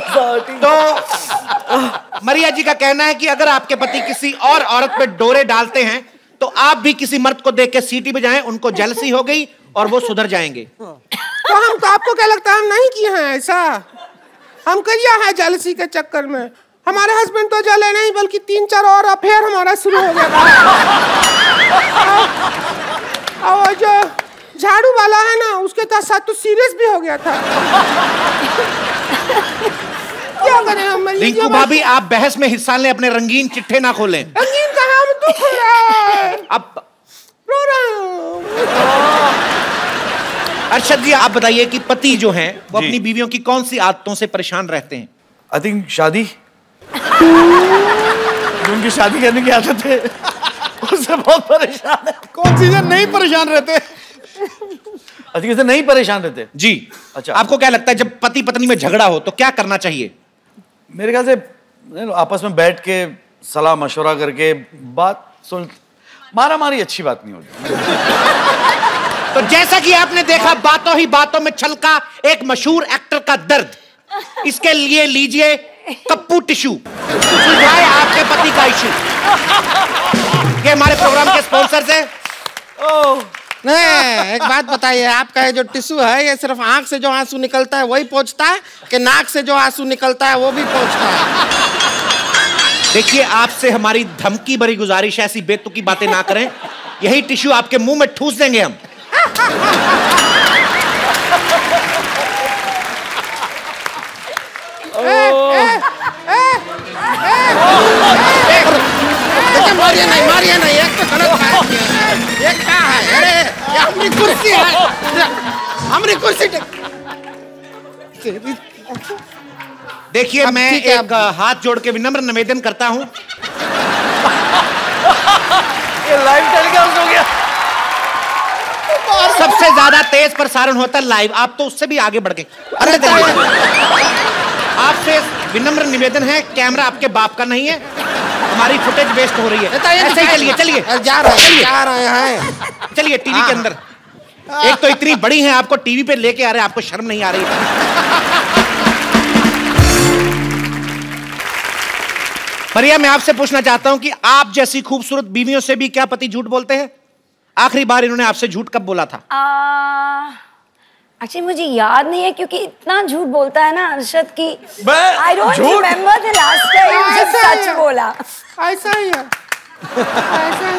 तो मरिया जी का कहना है कि अगर आपके पति किसी और औरत पे डोरे डालते हैं तो आप भी किसी मर्द को देख के सीटी बजाएं, उनको जेलसी हो गई और वो सुधर जाएंगे। तो हम तो आपको क्या लगता है हम नहीं किए हैं ऐसा? हम किया है जेलसी के चक्कर में। हमारे हस्बैंड तो जले नहीं बल्कि 3-4 और अफेयर हमारा शुरू हो गया। और जो झाड़ू वाला है ना उसके साथ तो सीरियस भी हो गया था। क्या करें हम? रिंकू भाभी आप बहस में हिस्सा लें, अपने रंगीन चिट्ठे ना खोलें। रंगीन का नाम दुख हो रहा है। अब रो रहा हूँ। अरशद जी आप बताइए कि पति जो हैं वो अपनी बीवियों की कौन सी आदतों से परेशान रहते हैं? आई थिंक शादी। उनकी शादी करने की आदत है, उससे बहुत परेशान है। कौन सी से नहीं परेशान रहते? अधिक से नहीं परेशान रहते जी। अच्छा, आपको क्या लगता है जब पति पत्नी में झगड़ा हो तो क्या करना चाहिए? मेरे ख्याल से आपस में बैठ के सलाह मशवरा करके बात सुन, मारा मारी अच्छी बात नहीं होती। तो जैसा कि आपने देखा बातों ही बातों में छलका एक मशहूर एक्टर का दर्द, इसके लिए लीजिए कप्पू टिश्यू, सुलझाए आपके पति का इशू। ये हमारे प्रोग्राम के स्पॉन्सर्स हैं। नहीं, एक बात बताइए, आपका ये जो टिश्यू है ये सिर्फ आंख से जो आंसू निकलता है वही पोंछता है कि नाक से जो आंसू निकलता है वो भी पोंछता है? देखिए आपसे हमारी धमकी भरी गुजारिश है, ऐसी बेतुकी बातें ना करें। यही टिश्यू आपके मुंह में ठूस देंगे हम। मारिए नहीं, एक तो गलत बात है। ये क्या है? अरे ये हमारी कुर्सी है, हमारी कुर्सी। देखिए मैं एक हाथ जोड़ के विनम्र निवेदन करता हूं। ये लाइव टेलीकास्ट हो गया। सबसे ज्यादा तेज प्रसारण होता है लाइव, आप तो उससे भी आगे बढ़ गए। अरे आपसे विनम्र निवेदन है, कैमरा आपके बाप का नहीं है, हमारी फुटेज वेस्ट हो रही है। ऐसे ही चलिए चलिए जा रहे हैं चलिए टीवी के अंदर। एक तो इतनी बड़ी हैं, आपको टीवी पे लेके आ रहे हैं, आपको शर्म नहीं आ रही? मरिया मैं आपसे पूछना चाहता हूं कि आप जैसी खूबसूरत बीवियों से भी क्या पति झूठ बोलते हैं? आखिरी बार इन्होंने आपसे झूठ कब बोला था? एक्चुअली मुझे याद नहीं है क्योंकि इतना झूठ बोलता है ना अरशद की। I don't remember the last time जब सच बोला। ऐसा ही है।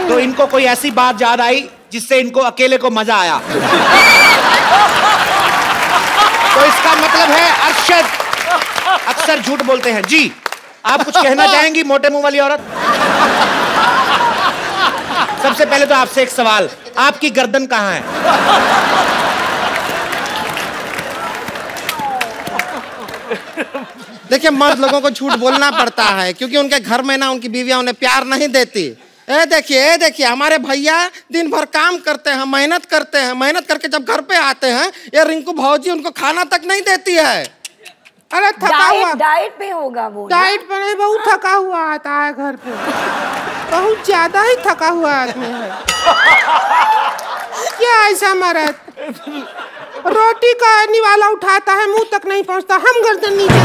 तो इनको कोई ऐसी बात याद आई जिससे इनको अकेले को मजा आया? तो इसका मतलब है अरशद अक्सर झूठ बोलते हैं। जी आप कुछ कहना चाहेंगी मोटे मुंह वाली औरत? सबसे पहले तो आपसे एक सवाल, आपकी गर्दन कहाँ है? देखिए मर्द लोगों को झूठ बोलना पड़ता है क्योंकि उनके घर में ना उनकी बीवियां उन्हें प्यार नहीं देती। ए देखिए हमारे भैया दिन भर काम करते हैं, मेहनत करते हैं, मेहनत करके जब घर पे आते हैं ये रिंकू भौजी उनको खाना तक नहीं देती है। अरे थका हुआ डाइट पे होगा वो। डाइट पे नहीं, बहुत थका हुआ आता है घर पे, बहुत ज्यादा ही थका हुआ आदमी है। क्या ऐसा मर्द रोटी का निवाला उठाता है मुंह तक नहीं पहुंचता, हम गर्दन नीचे।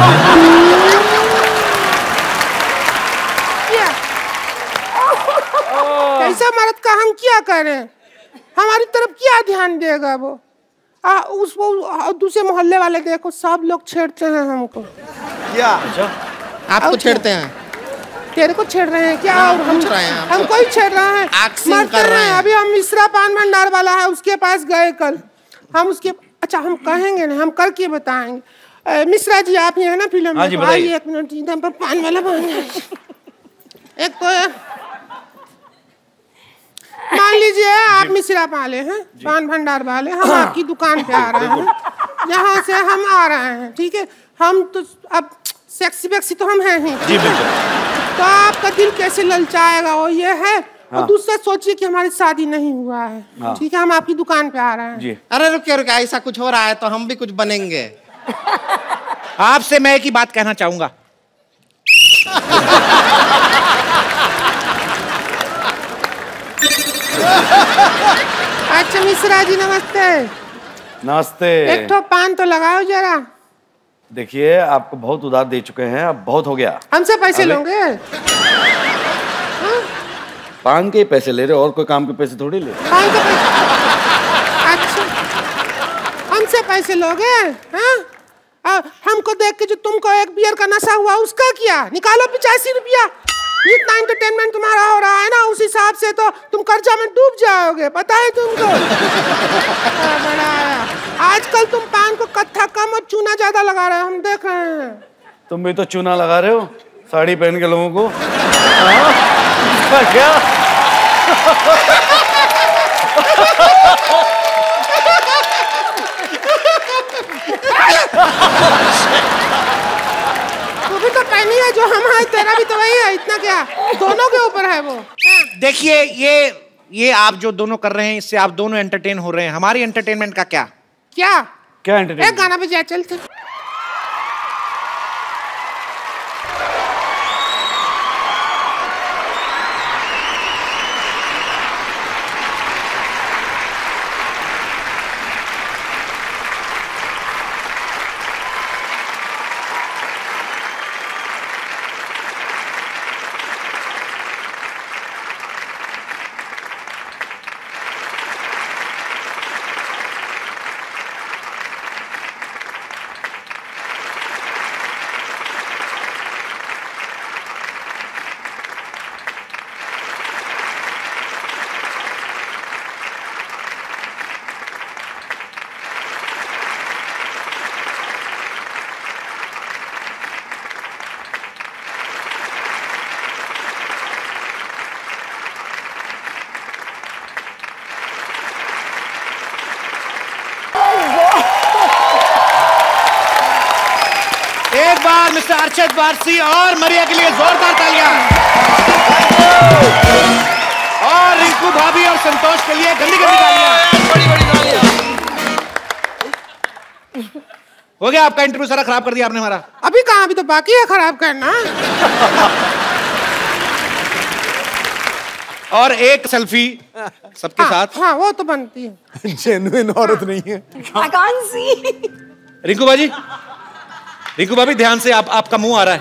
क्या ऐसा मर्द का हम क्या करें? हमारी तरफ क्या ध्यान देगा वो? उसको दूसरे मोहल्ले वाले देखो सब लोग छेड़ते हैं हमको। क्या? आपको छेड़ते हैं? तेरे को छेड़ रहे हैं क्या? और हम छेड़ रहे हैं, हमको ही छेड़ रहे हैं, कर रहे हैं। अभी हम मिश्रा पान भंडार वाला है उसके पास गए कल, हम उसके अच्छा हम कहेंगे ना, हम करके बताएंगे। मिश्रा जी आप ही है ना फिल्म में? आइए एक मिनट, इधर पर पान वाला बन एक तो मान लीजिए आप मिश्रा वाले हैं, पान भंडार वाले, हम आपकी दुकान पे आ रहे हैं, यहाँ से हम आ रहे हैं, ठीक है? हम तो अब सेक्सी वेक्सी तो हम हैं ही, तो आपका दिल कैसे ललचाएगा वो ये है। और दूसरा सोचिए कि हमारी शादी नहीं हुआ है, ठीक है? हम आपकी दुकान पे आ रहे हैं। अरे रुकिए ऐसा कुछ हो रहा है तो हम भी कुछ बनेंगे। आपसे मैं एक ही बात कहना चाहूंगा, अच्छा मिश्रा जी नमस्ते। नमस्ते। एक ठो पान तो लगाओ जरा। देखिए आपको बहुत उधार दे चुके हैं, अब बहुत हो गया। हमसे पैसे लोगे? पान के पैसे ले रहे हो, और कोई काम के पैसे थोड़ी ले। पान के पैसे? अच्छा, हमसे पैसे लोगे? हाँ? हमको देख के जो तुमको एक बियर का नशा हुआ उसका क्या? निकालो 85 रुपया। इतना एंटरटेनमेंट तुम्हारा हो रहा है ना, उस हिसाब से तो तुम कर्जा में डूब जाओगे, पता है तुमको? बड़ा आजकल तुम पान को कत्था कम और चूना ज्यादा लगा रहे हो, हम देख रहे हैं। तुम भी तो चूना लगा रहे हो साड़ी पहन के लोगों को। क्या? तू भी तो पहनी है जो हम है, तेरा भी तो वही है, इतना क्या, दोनों के ऊपर है वो। देखिए ये आप जो दोनों कर रहे हैं, इससे आप दोनों एंटरटेन हो रहे हैं, हमारी एंटरटेनमेंट का क्या? क्या एंटरटेनमेंट? एक गाना बजा चलते। एक बार मिस्टर अर्शद वारसी और मरिया के लिए जोरदार तालियां। और रिंकू भाभी और संतोष के लिए गंदी गंदी तालियां। बड़ी तालियां। हो गया आपका इंटरव्यू, सारा खराब कर दिया आपने हमारा। अभी कहाँ, अभी तो बाकी है खराब करना। और एक सेल्फी सबके साथ। हाँ वो तो बनती है। जेन्युइन औरत नहीं है। I can't see. रिंकू भाभी ध्यान से, आपका मुंह आ रहा है।